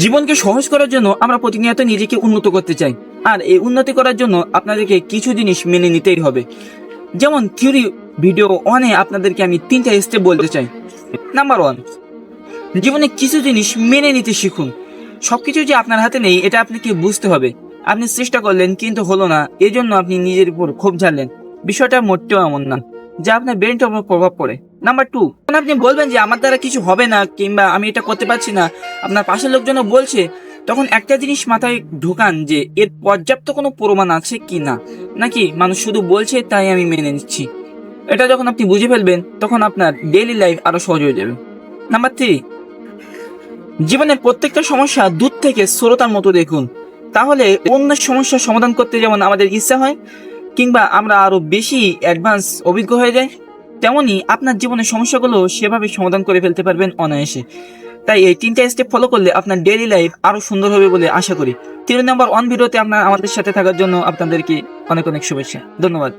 জীবনকে সহজ করার জন্য আমরা প্রতিনিয়ত নিজেকে উন্নত করতে চাই, আর এই উন্নতি করার জন্য আপনাদেরকে কিছু জিনিস মেনে নিতেই হবে। যেমন থিওরি ভিডিও অনে আপনাদেরকে আমি 3টা স্টেপ বলতে চাই। নাম্বার 1, জীবনে কিছু জিনিস মেনে নিতে শিখুন। সবকিছু যে আপনার হাতে নেই এটা আপনাকে বুঝতে হবে। আপনি চেষ্টা করলেন কিন্তু হলো না, এই জন্য আপনি নিজের উপর ক্ষোভ ঝাড়লেন। বিষয়টা মোটেও এমন না, যা আপনার ব্রেনটার উপর প্রভাব পড়ে। নাম্বার 2, আপনি বলবেন যে আমার দ্বারা কিছু হবে না কিংবা আমি এটা করতে পারছি না, আপনার পাশের লোকজনও বলছে, তখন একটা জিনিস মাথায় ঢোকান যে এর পর্যাপ্ত কোনো প্রমাণ আছে কি না, নাকি মানুষ শুধু বলছে তাই আমি মেনে নিচ্ছি। এটা যখন আপনি বুঝে ফেলবেন তখন আপনার ডেইলি লাইফ আরো সহজ হয়ে যাবে। নাম্বার 3, জীবনের প্রত্যেকটা সমস্যা দূর থেকে শ্রোতার মতো দেখুন। তাহলে অন্যের সমস্যার সমাধান করতে যেমন আমাদের ইচ্ছা হয় কিংবা আমরা আরো বেশি অ্যাডভান্স অভিজ্ঞ হয়ে যাই, তেমনি আপনার জীবনের সমস্যাগুলো সেভাবে সমাধান করে ফেলতে পারবেন অনায়াসে। তাই এই 3টা স্টেপ ফলো করলে আপনার ডেইলি লাইফ আরো সুন্দর হবে বলে আশা করি। 3 নাম্বার 1 ভিডিওতে আমাদের সাথে থাকার জন্য আপনাদেরকে অনেক অনেক শুভেচ্ছা, ধন্যবাদ।